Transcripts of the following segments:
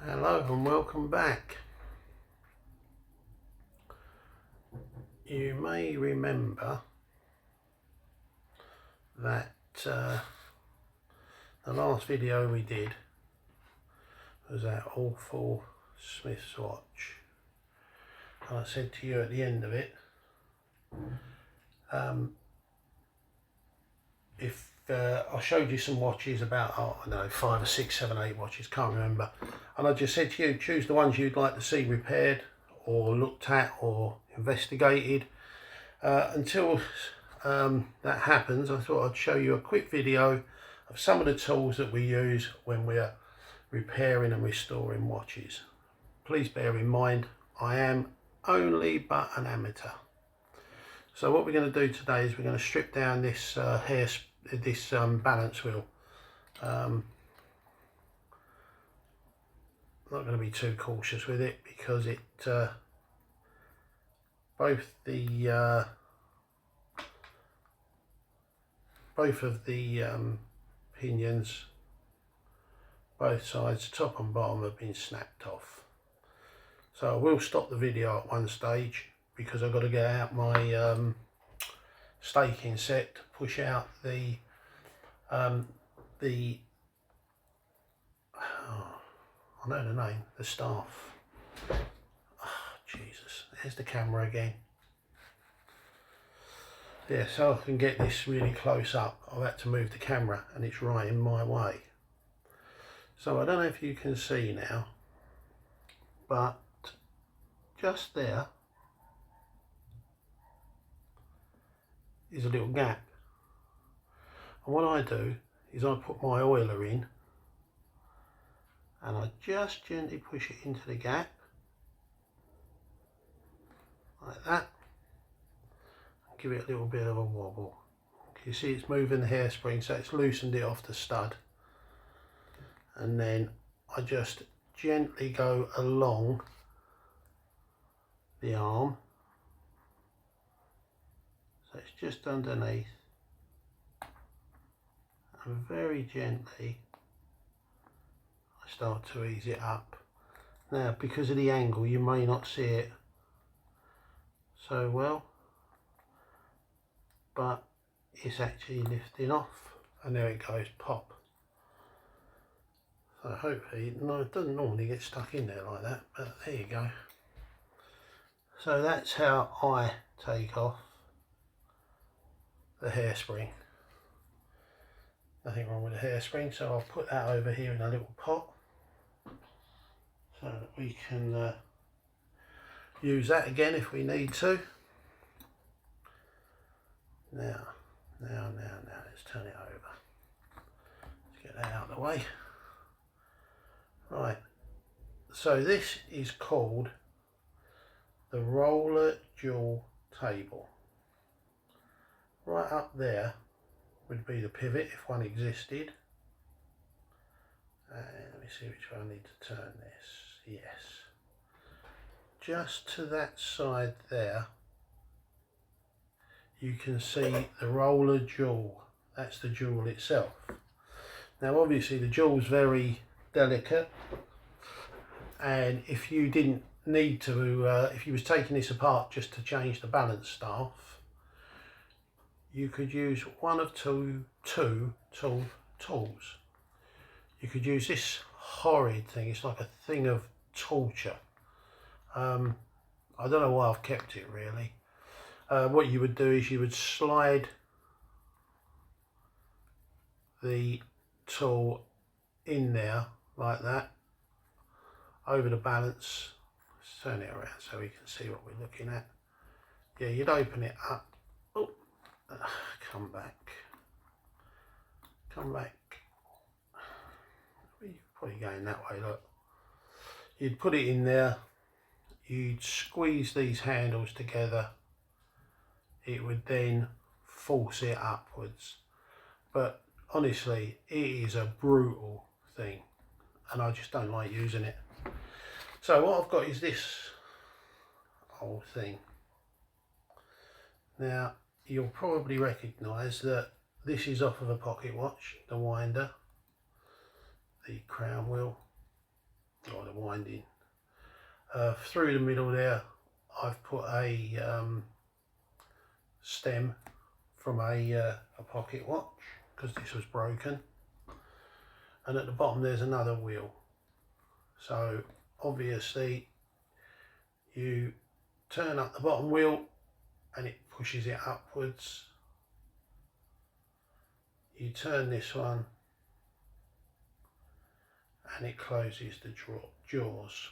Hello and welcome back. You may remember that the last video we did was that awful Smith's watch, and I said to you at the end of it, if I showed you some watches about, I don't know, 5 or 6, 7, 8 watches, can't remember, and I just said to you, choose the ones you'd like to see repaired or looked at or investigated. Until that happens, I thought I'd show you a quick video of some of the tools that we use when we're repairing and restoring watches. Please bear in mind, I am only but an amateur. So what we're going to do today is we're going to strip down this balance wheel. I'm not going to be too cautious with it because it both of the pinions, both sides, top and bottom, have been snapped off. So I will stop the video at one stage because I've got to get out my staking set to push out the I know the name, the staff. Oh, Jesus, there's the camera again. Yeah, so I can get this really close up, I've had to move the camera and it's right in my way. So I don't know if you can see now, but just there is a little gap. And what I do is I put my oiler in and I just gently push it into the gap, like that. Give it a little bit of a wobble. You see it's moving the hairspring, so it's loosened it off the stud. And then I just gently go along the arm, so it's just underneath, and very gently I start to ease it up. Now, because of the angle, you may not see it so well, but it's actually lifting off, and there it goes, pop. So hopefully, no, it doesn't normally get stuck in there like that, but there you go. So that's how I take off the hairspring. Nothing wrong with the hairspring, so I'll put that over here in a little pot so that we can use that again if we need to. Now, let's turn it over. Let's get that out of the way. Right, so this is called the roller jewel table. Right up there would be the pivot if one existed. Let me see which way I need to turn this. Yes. Just to that side there, you can see the roller jewel. That's the jewel itself. Now obviously the jewel's very delicate, and if you didn't need to, if you was taking this apart just to change the balance staff, you could use one of two tools. You could use this horrid thing, it's like a thing of torture. I don't know why I've kept it really. What you would do is you would slide the tool in there like that over the balance. Let's turn it around so we can see what we're looking at. Yeah, you'd open it up. Oh, come back. You're probably going that way, look. You'd put it in there, you'd squeeze these handles together, it would then force it upwards. But honestly, it is a brutal thing and I just don't like using it. So what I've got is this old thing. Now you'll probably recognise that this is off of a pocket watch, the winder, the crown wheel. or the winding. Through the middle there I've put a stem from a pocket watch because this was broken, and at the bottom there's another wheel. So obviously you turn up the bottom wheel and it pushes it upwards. You turn this one and it closes the jaws.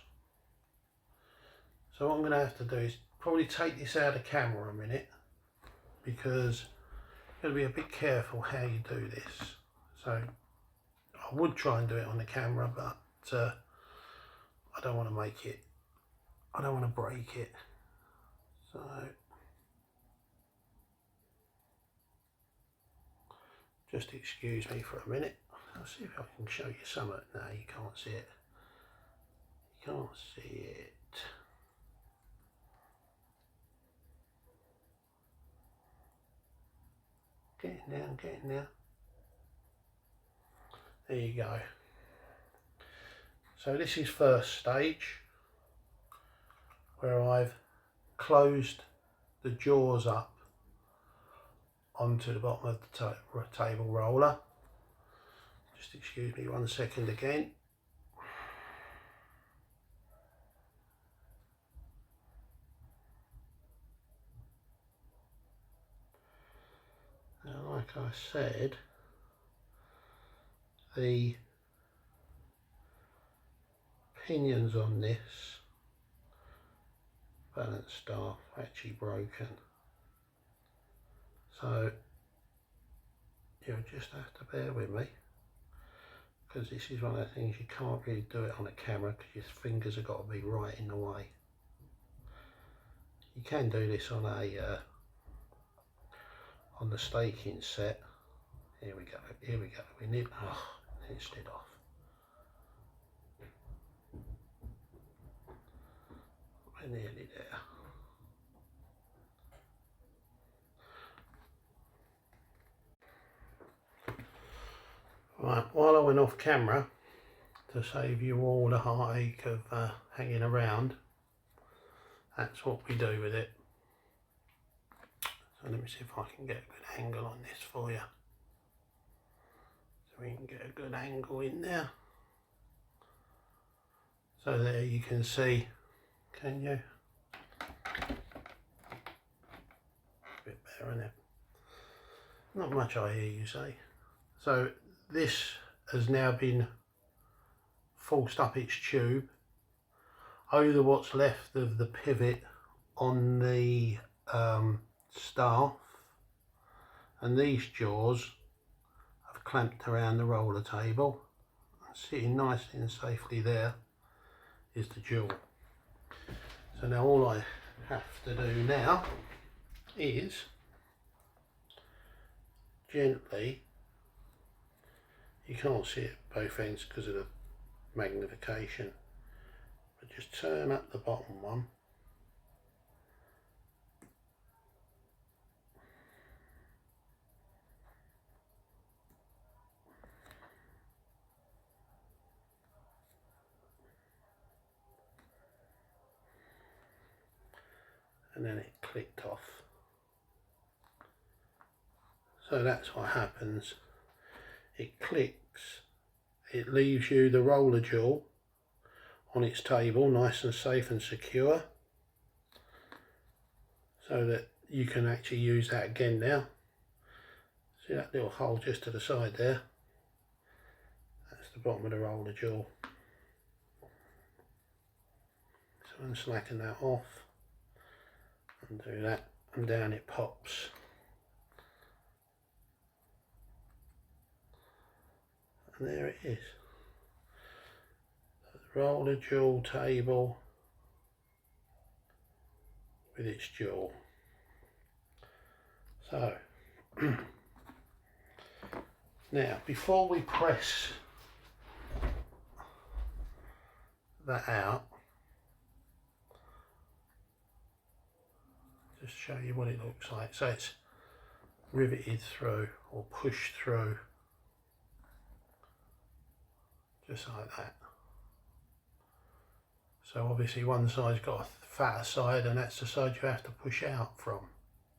So what I'm going to have to do is probably take this out of the camera a minute, because you've got to be a bit careful how you do this. So I would try and do it on the camera, but I don't want to make it, I don't want to break it. So just excuse me for a minute. I'll see if I can show you something. No, you can't see it. You can't see it. Getting there, I'm getting there. There you go. So this is first stage, where I've closed the jaws up onto the bottom of the table roller. Just excuse me 1 second again. Now, like I said, the pinions on this balance staff are actually broken, so you'll just have to bear with me, because this is one of the things you can't really do it on a camera because your fingers have got to be right in the way. You can do this on a on the staking set. Here we go, here we go. We need, it slid off. We're nearly there. Right, while I went off camera, to save you all the heartache of hanging around, that's what we do with it. So let me see if I can get a good angle on this for you. So we can get a good angle in there. So there you can see, can you? A bit better, isn't it? Not much, I hear you say. So this has now been forced up its tube over what's left of the pivot on the staff, and these jaws have clamped around the roller table, and sitting nicely and safely there is the jewel. So now all I have to do now is gently, you can't see it both ends because of the magnification, but just turn up the bottom one and then it clicked off. So that's what happens. It clicks, it leaves you the roller jewel on its table, nice and safe and secure, so that you can actually use that again now. See that little hole just to the side there? That's the bottom of the roller jewel. So I'm slacking that off and do that, and down it pops. And there it is. The roller jewel table with its jewel. So now, before we press that out, just show you what it looks like. So it's riveted through or pushed through, just like that. So obviously one side's got a fatter side, and that's the side you have to push out from,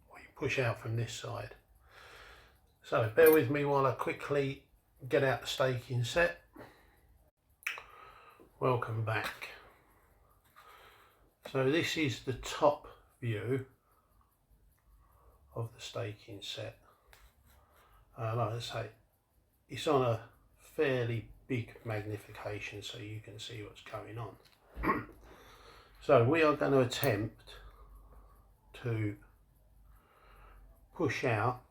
or you push out from this side. So bear with me while I quickly get out the staking set. Welcome back. So this is the top view of the staking set. Like I say, it's on a fairly big magnification so you can see what's going on. So we are going to attempt to push out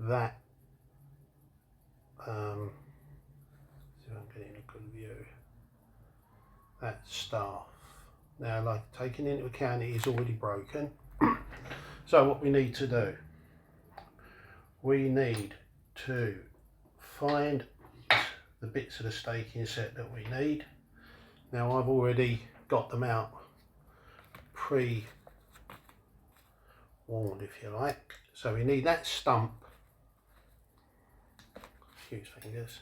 that, see if I'm getting a good view, that staff. Now, like, taking into account it is already broken, so what we need to do, we need to find the bits of the staking set that we need. Now I've already got them out pre-warned, if you like. So we need that stump, excuse fingers,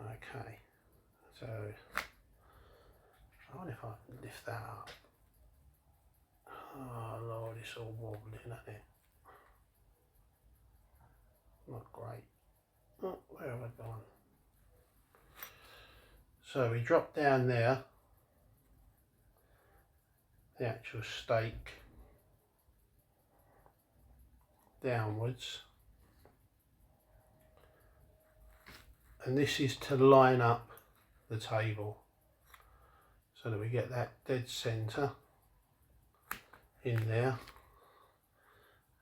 okay, so I wonder if I can lift that up. Oh Lord, it's all wobbling, isn't it? Not great. Oh, where have I gone? So we drop down there, the actual stake downwards, and this is to line up the table so that we get that dead centre in there,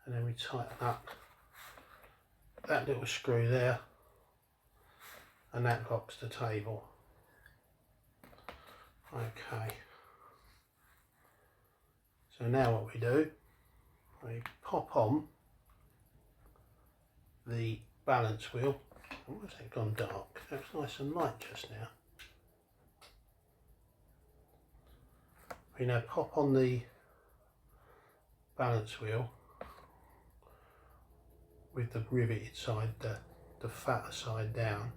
and then we tighten up that little screw there, and that locks the table. Okay, so now what we do, we pop on the balance wheel. Oh, has it gone dark? It was nice and light just now. We now pop on the balance wheel with the riveted side, the fatter side down,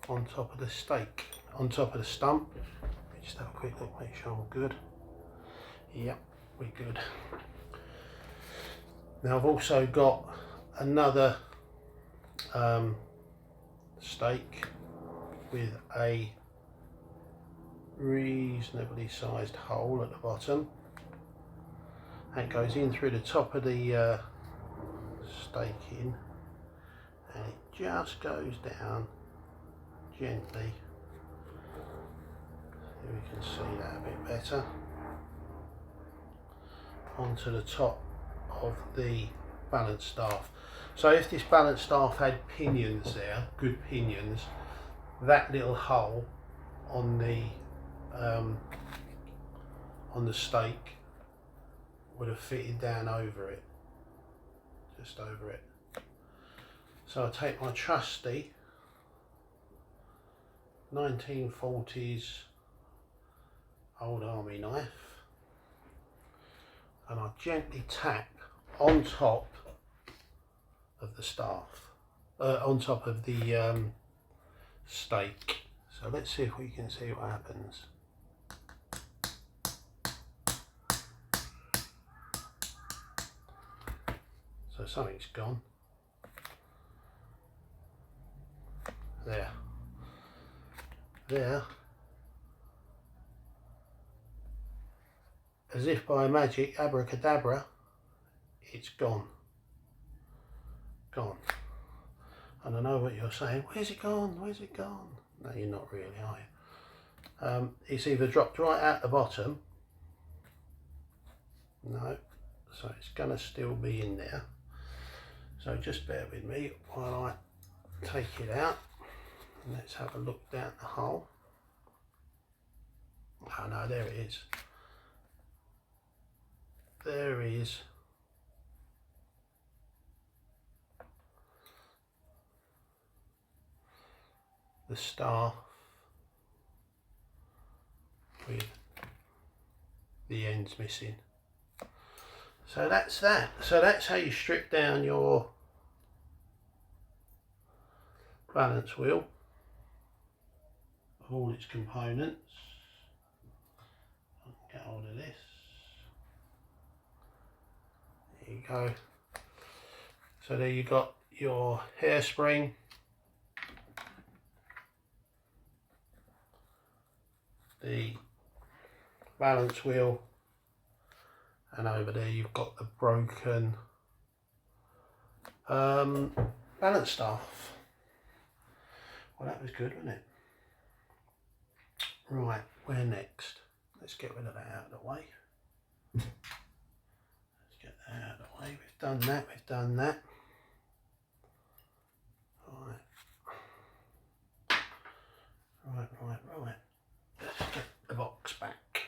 on top of the stake, on top of the stump. Let me just have a quick look, make sure I'm good. Yep, we're good. Now I've also got another stake with a reasonably sized hole at the bottom. That goes in through the top of the staking, and it just goes down gently. Here we can see that a bit better, onto the top of the balance staff. So if this balance staff had pinions there, good pinions, that little hole on the stake would have fitted down over it, just over it. So I take my trusty 1940s old army knife, and I gently tap on top of the staff, on top of the stake. So let's see if we can see what happens. So something's gone. There. As if by magic, abracadabra, it's gone. Gone. And I know what you're saying, where's it gone? Where's it gone? No, you're not really, are you? It's either dropped right at the bottom. No. So it's gonna still be in there. So just bear with me while I take it out. And let's have a look down the hole. Oh no, there it is. There is the staff with the ends missing. So that's that. So that's how you strip down your balance wheel. all its components. I can get hold of this. There you go. So there you got your hairspring, the balance wheel, and over there you've got the broken balance staff. Well, that was good, wasn't it? Right, where next? Let's get rid of that out of the way. Let's get that out of the way. We've done that, we've done that. Right. Let's get the box back.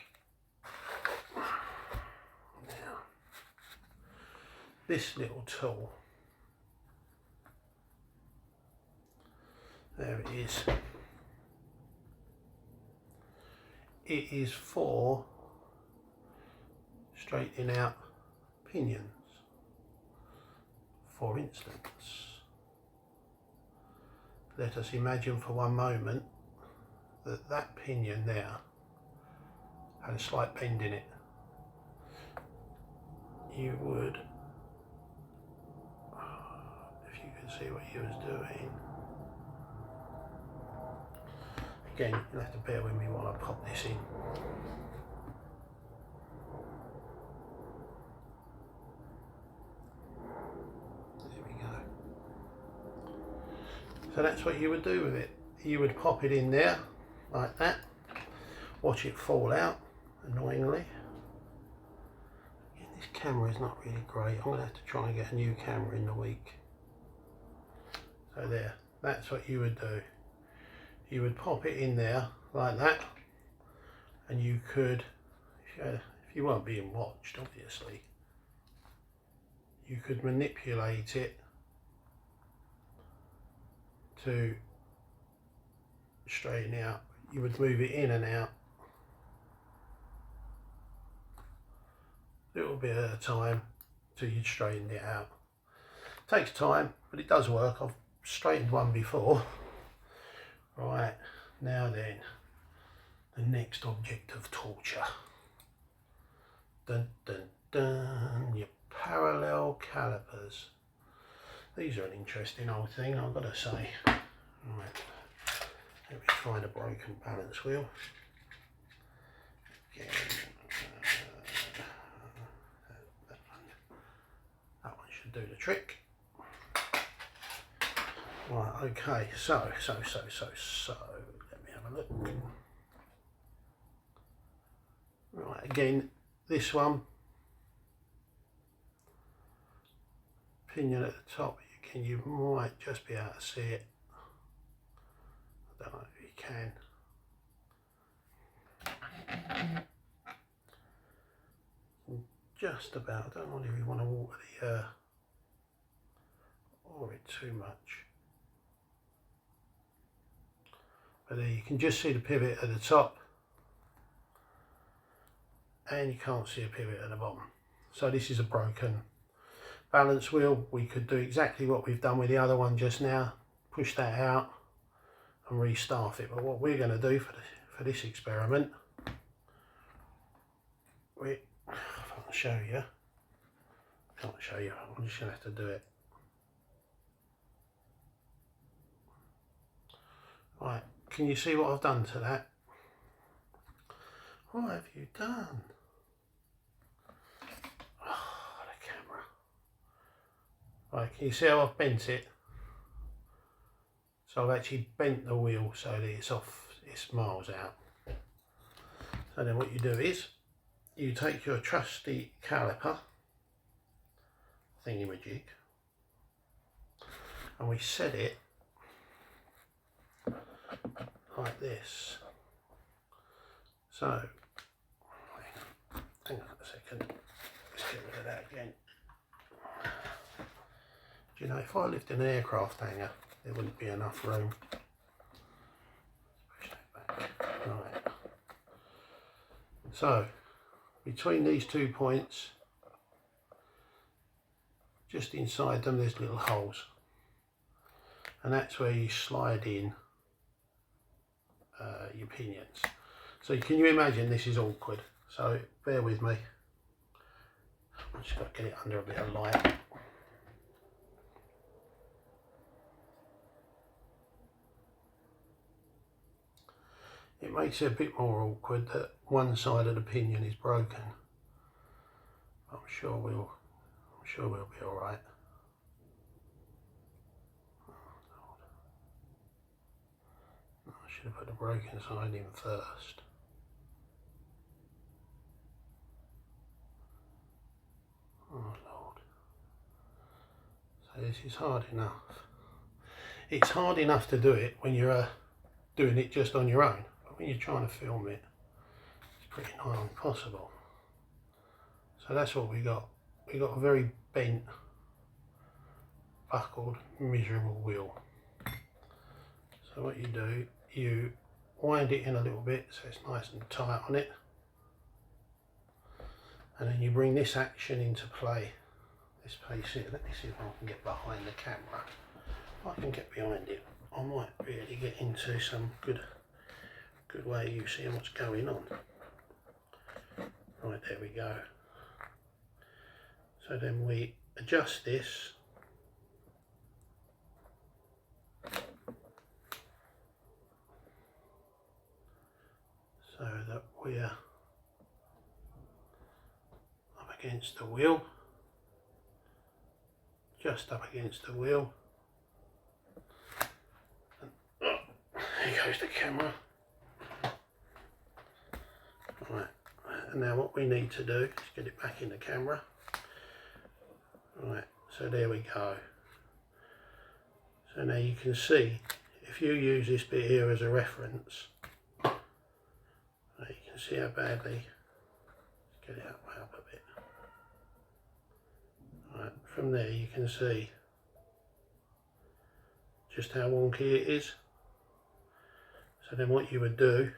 Now, this little tool, there it is. It is for straightening out pinions. For instance, let us imagine for one moment that that pinion there had a slight bend in it. You would, if you could see what you was doing, again, you'll have to bear with me while I pop this in. There we go. So that's what you would do with it. You would pop it in there like that, watch it fall out, annoyingly. Again, this camera is not really great. I'm going to have to try and get a new camera in the week. So there, that's what you would do. You would pop it in there like that, and you could, if you weren't being watched obviously, you could manipulate it to straighten out. You would move it in and out a little bit at a time till you'd straightened it out. Takes time, but it does work. I've straightened one before. Right, now then, the next object of torture. Dun dun dun, your parallel calipers. These are an interesting old thing, I've got to say. Right, let me find a broken balance wheel. Again, that one should do the trick. Right, okay, so, let me have a look. Right, again, this one, pinion at the top, again, you might just be able to see it. I don't know if you can. Just about, I don't really want to water the or it too much. But there you can just see the pivot at the top, and you can't see a pivot at the bottom. So this is a broken balance wheel. We could do exactly what we've done with the other one just now, push that out and restaff it. But what we're going to do for this experiment, if I can show you, can't show you, I'm just going to have to do it. Right, can you see what I've done to that? What have you done? Oh, the camera. Right, can you see how I've bent it? So I've actually bent the wheel so that it's off, it's miles out. So then what you do is, you take your trusty caliper, thingy-majig, and we set it like this. So, hang on a second, let's get rid of that again. Do you know, if I lived in an aircraft hangar, there wouldn't be enough room. Push that back. Right. So, between these 2 points, just inside them, there's little holes. And that's where you slide in your pinions. So can you imagine this is awkward? So bear with me. I've just got to get it under a bit of light. It makes it a bit more awkward that one side of the pinion is broken. I'm sure we'll be all right. I should have put the broken side in first. Oh Lord. So this is hard enough. It's hard enough to do it when you're doing it just on your own. But when you're trying to film it, it's pretty nigh impossible. So that's what we got. We got a very bent, buckled, miserable wheel. So what you do, you wind it in a little bit so it's nice and tight on it. And then you bring this action into play. This piece here, let me see if I can get behind the camera. If I can get behind it, I might really get into some good way of you seeing what's going on. Right, there we go. So then we adjust this so that we're up against the wheel, just up against the wheel. And, here goes the camera. Right, and now what we need to do is get it back in the camera. Right, so there we go. So now you can see, if you use this bit here as a reference, you can see how badly, let's get it up a bit. Right, from there you can see just how wonky it is. So then what you would do,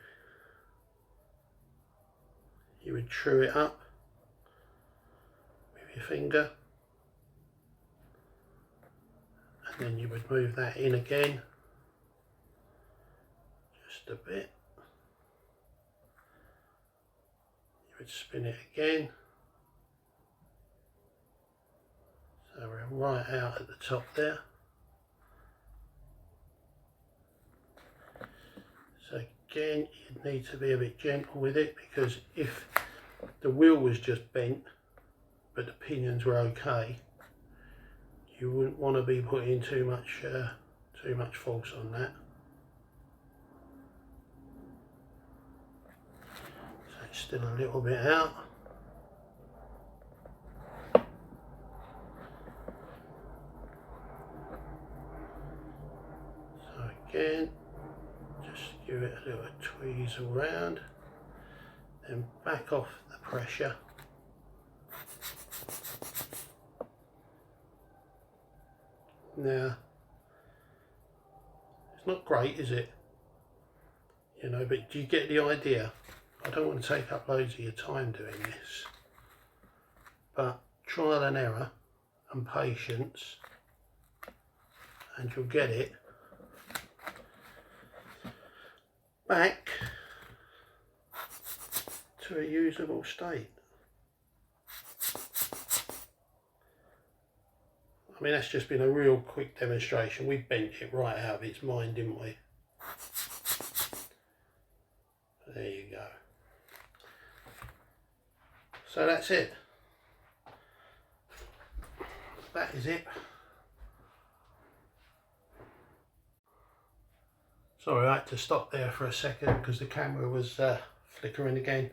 you would true it up with your finger, and then you would move that in again, just a bit. You would spin it again, so we're right out at the top there. So again, you'd need to be a bit gentle with it, because if the wheel was just bent but the pinions were okay, you wouldn't want to be putting too much force on that. So it's still a little bit out. So again, just give it a little tweezle round, then back off the pressure. Now, it's not great, is it? You know, but do you get the idea? I don't want to take up loads of your time doing this, but trial and error and patience, and you'll get it back to a usable state. I mean, that's just been a real quick demonstration. We bent it right out of its mind, didn't we? There you go. So that's it. That is it. Sorry, I had to stop there for a second because the camera was flickering again.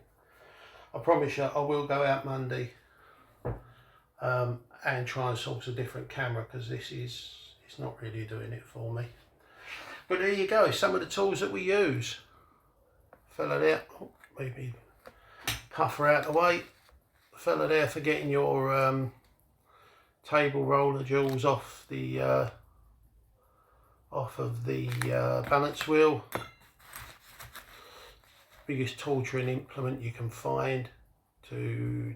I promise you I will go out Monday and try and source a different camera, because it's not really doing it for me. But there you go, some of the tools that we use. Fella there, oh, maybe puffer out the way. Fella there for getting your table roller jewels off of the balance wheel. Biggest torturing implement you can find to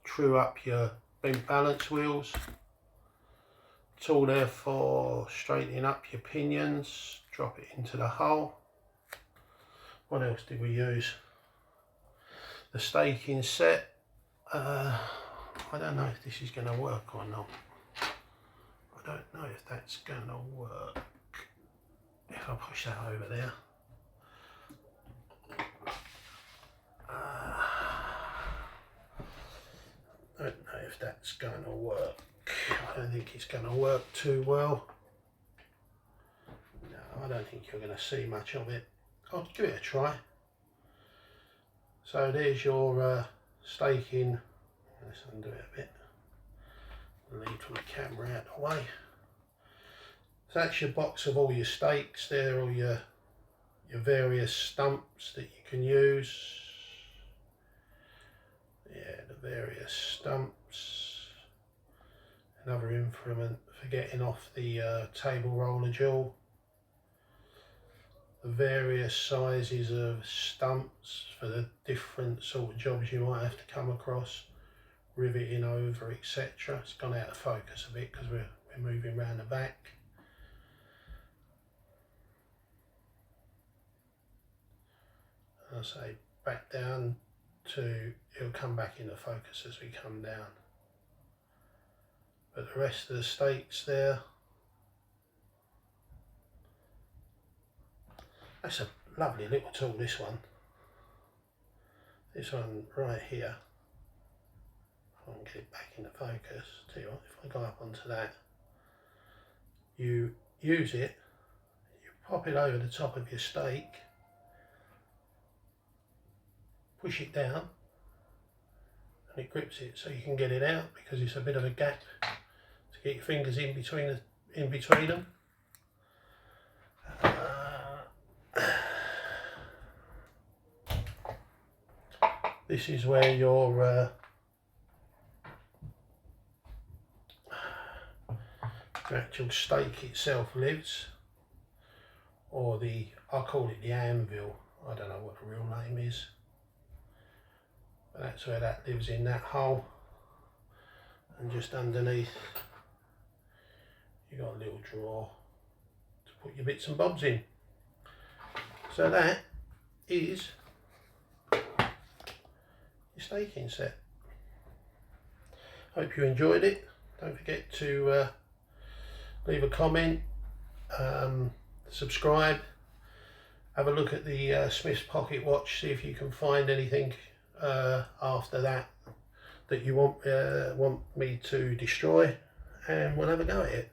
true up your bent balance wheels. Tool there for straightening up your pinions, drop it into the hole. What else did we use? The staking set. I don't know if this is going to work or not. I don't know if that's going to work. If I push that over there. I don't know if that's going to work. I don't think it's going to work too well. No, I don't think you're going to see much of it. I'll give it a try. So there's your staking. Let's undo it a bit. Lead from the camera out of the way. So that's your box of all your stakes. There are all your various stumps that you can use. Yeah, the various stumps. Another implement for getting off the table roller jewel. The various sizes of stumps for the different sort of jobs you might have to come across. Riveting over, etc. It's gone out of focus a bit because we're moving around the back. I'll say back down to, it'll come back into focus as we come down. But the rest of the stakes there, that's a lovely little tool, this one. This one right here. If I can get it back into focus, tell you what, if I go up onto that, you use it, you pop it over the top of your stake, push it down, and it grips it so you can get it out because it's a bit of a gap to get your fingers in between them. This is where your actual stake itself lives, or I call it the anvil. I don't know what the real name is. But that's where that lives, in that hole, and just underneath you got a little drawer to put your bits and bobs in. So that is your staking set. Hope you enjoyed it. Don't forget to leave a comment, subscribe, have a look at the Smith's pocket watch, see if you can find anything after that you want me to destroy, and we'll have a go at it.